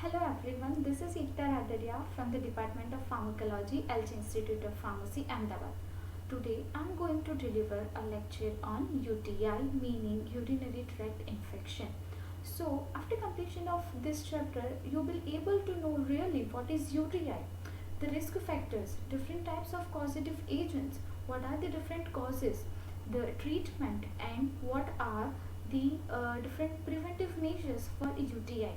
Hello everyone, this is Ekta Radaria from the Department of Pharmacology, LG Institute of Pharmacy, Ahmedabad. Today I am going to deliver a lecture on UTI, meaning urinary tract infection. So, after completion of this chapter, you will be able to know really what is UTI, the risk factors, different types of causative agents, what are the different causes, the treatment, and what are the different preventive measures for UTI.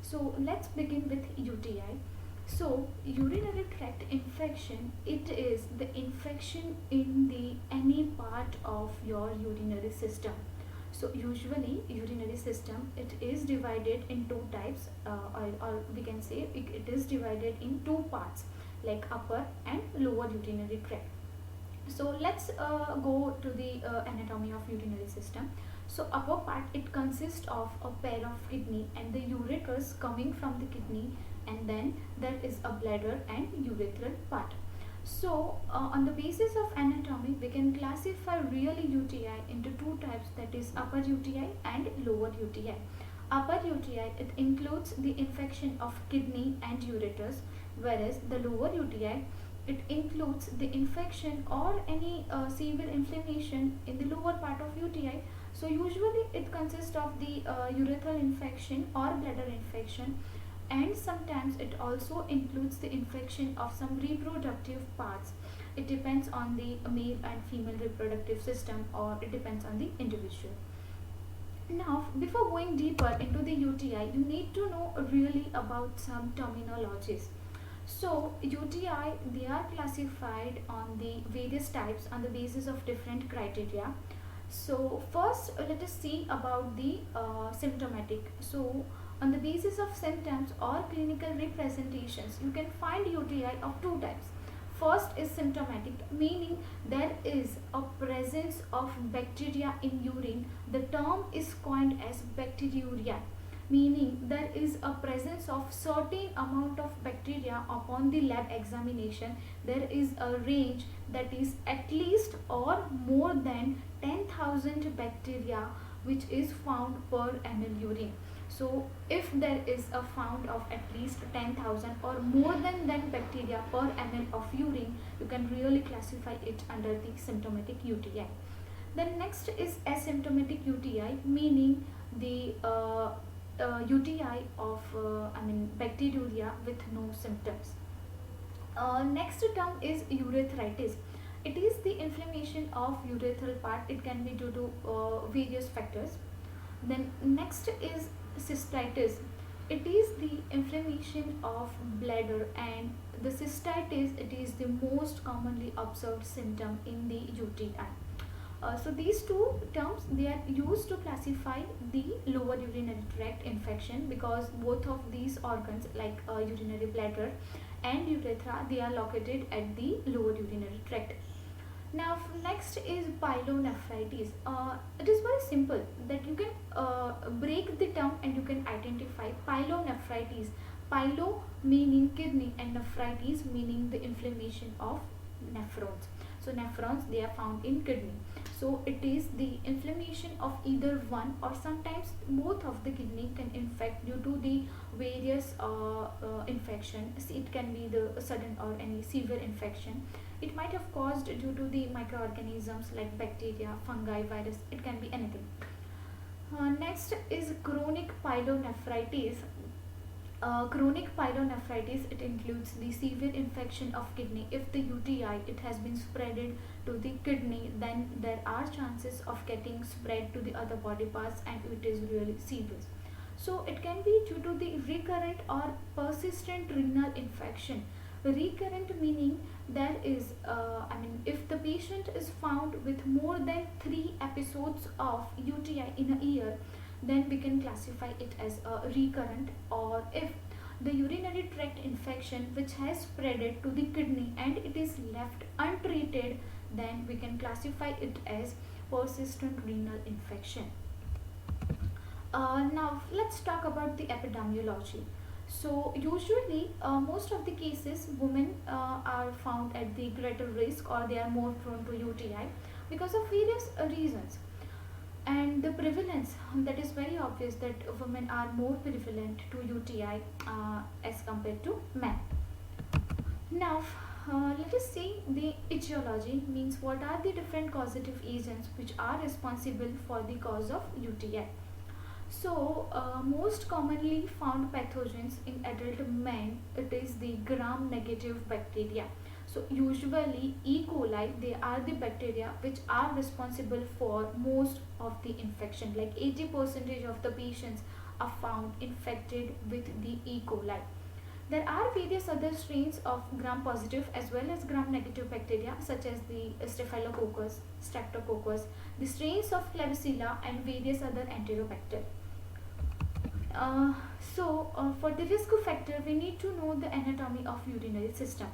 So let's begin with UTI. So urinary tract infection, it is the infection in the any part of your urinary system. So usually urinary system, it is divided in two types, or we can say it is divided in two parts, like upper and lower urinary tract. So let's go to the anatomy of urinary system. So upper part, it consists of a pair of kidney and the ureterus coming from the kidney, and then there is a bladder and urethral part. So on the basis of anatomy, we can classify really UTI into two types, that is upper UTI and lower UTI. Upper UTI, it includes the infection of kidney and ureters, whereas the lower UTI, it includes the infection or any severe inflammation in the lower part of UTI. So usually it consists of the urethral infection or bladder infection, and sometimes it also includes the infection of some reproductive parts. It depends on the male and female reproductive system, or it depends on the individual. Now, before going deeper into the UTI, you need to know really about some terminologies. So UTI, they are classified on the various types on the basis of different criteria. So first, let us see about the symptomatic. So on the basis of symptoms or clinical representations, you can find UTI of two types. First is symptomatic, meaning there is a presence of bacteria in urine. The term is coined as bacteriuria, meaning there is a presence of certain amount of bacteria upon the lab examination. There is a range that is at least or more than 10,000 bacteria which is found per ml urine. So if there is a found of at least 10,000 or more than that bacteria per ml of urine, you can really classify it under the symptomatic UTI. Then next is asymptomatic UTI, meaning the UTI of bacteriuria with no symptoms. Next term is urethritis. It is the inflammation of urethral part. It can be due to various factors. Then next is cystitis. It is the inflammation of bladder, and the cystitis, it is the most commonly observed symptom in the UTI. So these two terms, they are used to classify the lower urinary tract infection, because both of these organs, like urinary bladder and urethra, they are located at the lower urinary tract. Now next is pyelonephritis. It is very simple that you can break the term and you can identify pyelonephritis. Pyelo meaning kidney and nephritis meaning the inflammation of nephrons. So nephrons, they are found in kidney. So it is the inflammation of either one or sometimes both of the kidney can infect due to the various infection. It can be the sudden or any severe infection. It might have caused due to the microorganisms like bacteria, fungi, virus. It can be anything. Next is chronic pyelonephritis. Chronic pyelonephritis, it includes the severe infection of kidney. If the UTI, it has been spreaded to the kidney, then there are chances of getting spread to the other body parts, and it is really serious. So it can be due to the recurrent or persistent renal infection. Recurrent meaning there is, if the patient is found with more than 3 episodes of UTI in a year, then we can classify it as a recurrent. Or if the urinary tract infection which has spreaded to the kidney and it is left untreated, then we can classify it as persistent renal infection. Now let's talk about the epidemiology. So usually most of the cases, women are found at the greater risk, or they are more prone to UTI because of various reasons. And the prevalence, that is very obvious that women are more prevalent to UTI as compared to men. Now, let us see the etiology, means what are the different causative agents which are responsible for the cause of UTI. So, most commonly found pathogens in adult men, it is the gram-negative bacteria. So, usually E. coli, they are the bacteria which are responsible for most of the infection. Like 80% of the patients are found infected with the E. coli. There are various other strains of gram-positive as well as gram-negative bacteria, such as the Staphylococcus, Streptococcus, the strains of Klebsiella, and various other Enterobacter. For the risk factor, we need to know the anatomy of urinary system.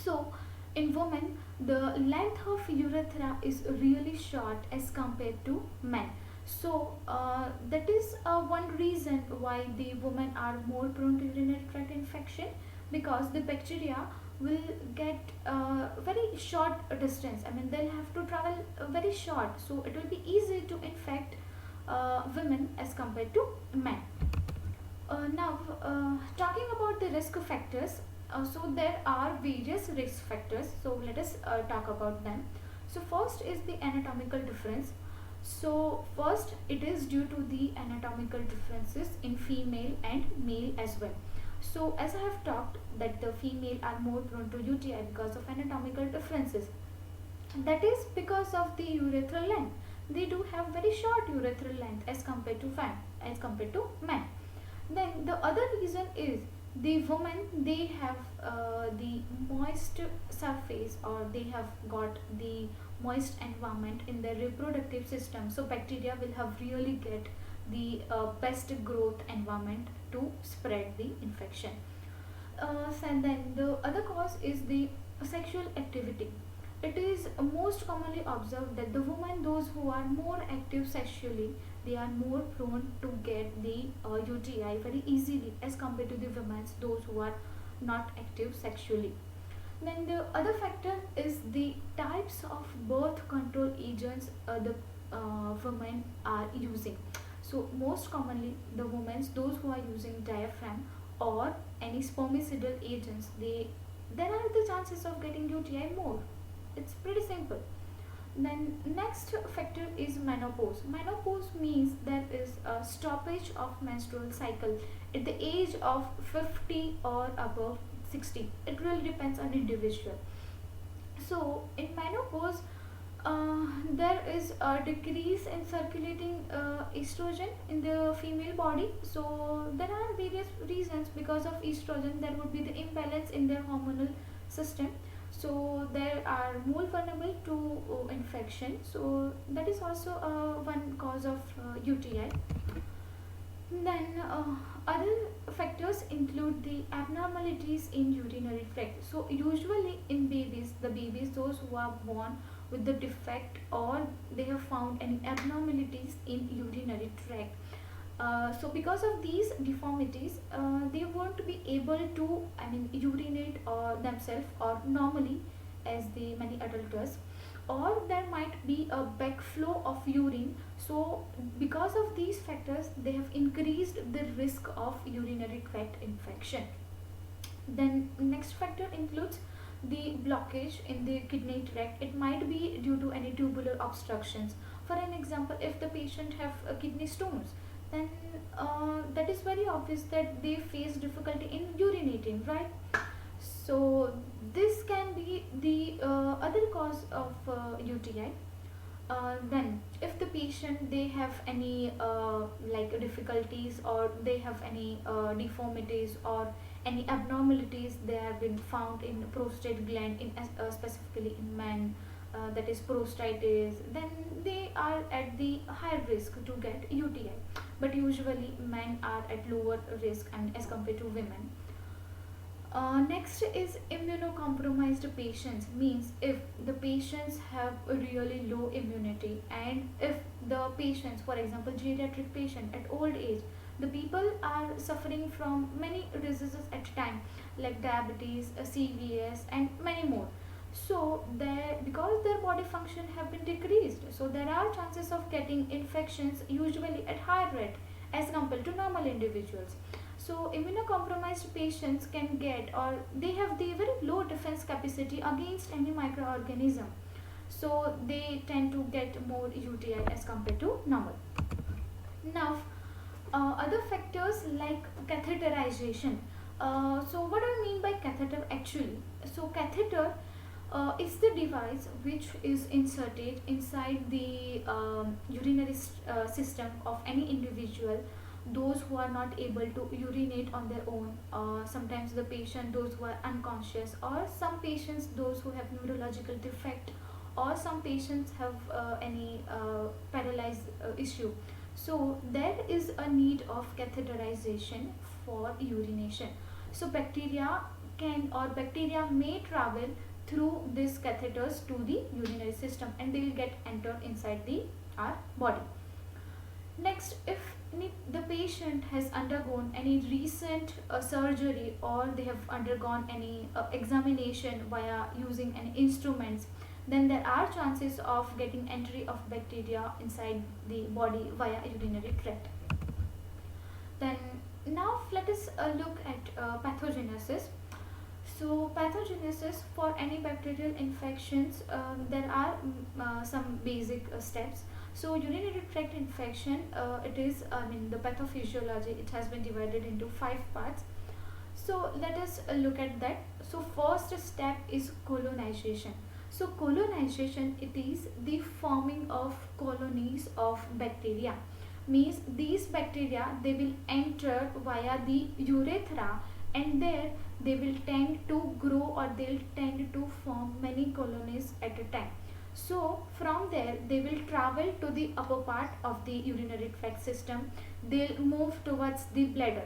So, in women, the length of urethra is really short as compared to men. So, that is one reason why the women are more prone to urinary tract infection, because the bacteria will get very short distance. I mean, they'll have to travel very short, so it will be easy to infect women as compared to men. Now, talking about the risk factors, so there are various risk factors. So let us talk about them. So first is the anatomical difference. So first, it is due to the anatomical differences in female and male as well. So as I have talked that the female are more prone to UTI because of anatomical differences. That is because of the urethral length. They do have very short urethral length as compared to men. Then the other reason is the women, they have the moist surface, or they have got the moist environment in their reproductive system, so bacteria will have really get the best growth environment to spread the infection. And then the other cause is the sexual activity. It is most commonly observed that the women, those who are more active sexually, they are more prone to get the UTI very easily as compared to the women, those who are not active sexually. Then the other factor is the types of birth control agents the women are using. So most commonly the women, those who are using diaphragm or any spermicidal agents, there are the chances of getting UTI more. It's pretty simple. Then next factor is menopause. Menopause means there is a stoppage of menstrual cycle at the age of 50 or above 60. It really depends on individual. So in menopause, there is a decrease in circulating estrogen in the female body. So there are various reasons. Because of estrogen, there would be the imbalance in their hormonal system, so they are more vulnerable to infection. So that is also one cause of UTI. Then other factors include the abnormalities in urinary tract. So usually in babies, the babies, those who are born with the defect, or they have found any abnormalities in urinary tract. So because of these deformities, they won't be able to, I mean, urinate themselves or normally as the many adults, or there might be a backflow of urine. So because of these factors, they have increased the risk of urinary tract infection. Then next factor includes the blockage in the kidney tract. It might be due to any tubular obstructions. For an example, if the patient have kidney stones, then that is very obvious that they face difficulty in urinating, right? So this can be the other cause of UTI. Then if the patient, they have any like difficulties, or they have any deformities or any abnormalities, they have been found in prostate gland, in specifically in men, that is prostatitis, then they are at the higher risk to get UTI. But usually men are at lower risk and as compared to women. Next is immunocompromised patients, means if the patients have a really low immunity, and if the patients, for example geriatric patient at old age, the people are suffering from many diseases at a time, like diabetes, CVS, and many more. So there, because their body function have been decreased, so there are chances of getting infections usually at higher rate as compared to normal individuals. So immunocompromised patients can get, or they have the very low defense capacity against any microorganism, so they tend to get more UTI as compared to normal. Now, other factors like catheterization. So what do I mean by catheter actually? So catheter is the device which is inserted inside the urinary system of any individual, those who are not able to urinate on their own, sometimes the patient those who are unconscious, or some patients those who have neurological defect, or some patients have any paralyzed issue. So there is a need of catheterization for urination. So bacteria may travel through these catheters to the urinary system, and they will get entered inside the our body. Next, if the patient has undergone any recent surgery, or they have undergone any examination via using any instruments, then there are chances of getting entry of bacteria inside the body via urinary tract. Then now let us look at pathogenesis. So pathogenesis for any bacterial infections, there are some basic steps. So urinary tract infection, it is, I mean, the pathophysiology, it has been divided into 5 parts. So let us look at that. So first step is colonization. So colonization, it is the forming of colonies of bacteria. Means these bacteria, they will enter via the urethra, and there they will tend to grow, or they'll tend to form many colonies at a time. So from there they will travel to the upper part of the urinary tract system, they'll move towards the bladder,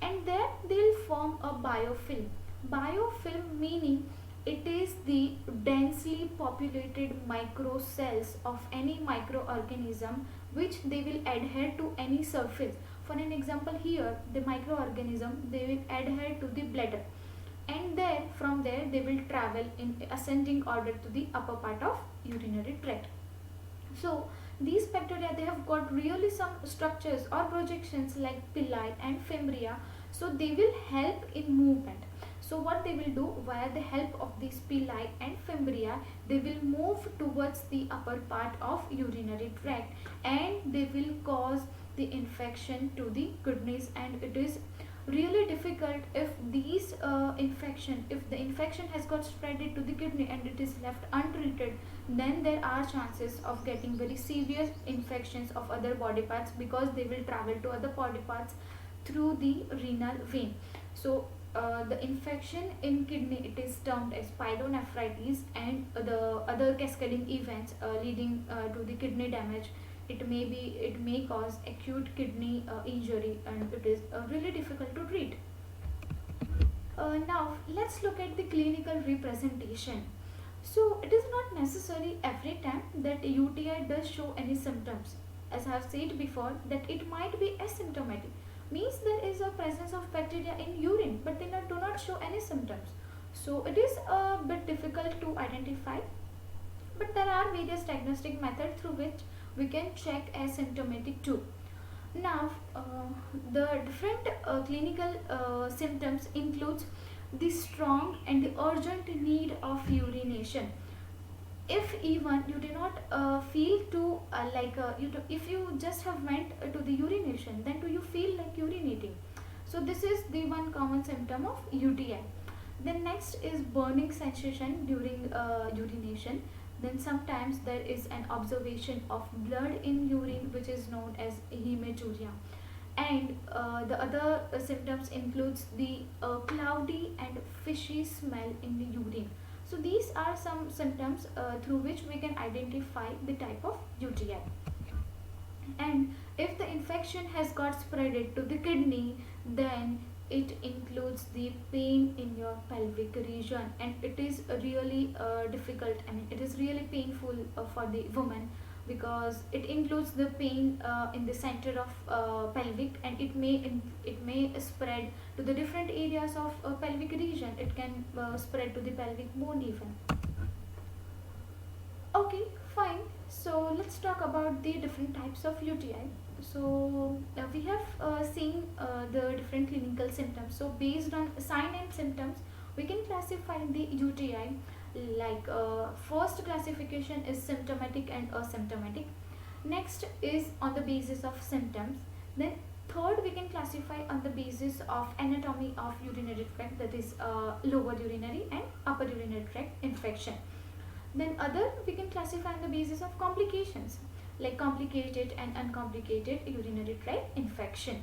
and there they'll form a biofilm. Biofilm meaning it is the densely populated microcells of any microorganism which they will adhere to any surface. For an example, here the microorganism, they will adhere to the bladder, and then from there they will travel in ascending order to the upper part of urinary tract. So these bacteria, they have got really some structures or projections like pili and fimbria, so they will help in movement. So what they will do, via the help of these pili and fimbria, they will move towards the upper part of urinary tract, and they will cause the infection to the kidneys. And it is really difficult if these if the infection has got spreaded to the kidney and it is left untreated, then there are chances of getting very serious infections of other body parts, because they will travel to other body parts through the renal vein. So the infection in kidney, it is termed as pyelonephritis, and the other cascading events leading to the kidney damage, it may cause acute kidney injury, and it is really difficult to treat. Now let's look at the clinical representation. So it is not necessary every time that UTI does show any symptoms. As I have said before, that it might be asymptomatic, means there is a presence of bacteria in urine, but they do not show any symptoms. So it is a bit difficult to identify, but there are various diagnostic methods through which we can check asymptomatic too. Now, the different clinical symptoms includes the strong and the urgent need of urination. If even you do not feel to if you just have went to the urination, then do you feel like urinating? So this is the one common symptom of UTI. Then next is burning sensation during urination. Then sometimes there is an observation of blood in urine, which is known as hematuria. And the other symptoms includes the cloudy and fishy smell in the urine. So these are some symptoms through which we can identify the type of UTI. And if the infection has got spreaded to the kidney, then it includes the pain in your pelvic region, and it is really difficult, I mean it is really painful for the woman, because it includes the pain in the center of pelvic, and it may spread to the different areas of pelvic region. It can spread to the pelvic bone even. Fine. So let's talk about the different types of UTI. So we have seen the different clinical symptoms. So based on sign and symptoms, we can classify the UTI. Like first classification is symptomatic and asymptomatic. Next is on the basis of symptoms. Then third we can classify on the basis of anatomy of urinary tract, that is lower urinary and upper urinary tract infection. Then other we can classify on the basis of complications like complicated and uncomplicated urinary tract infection.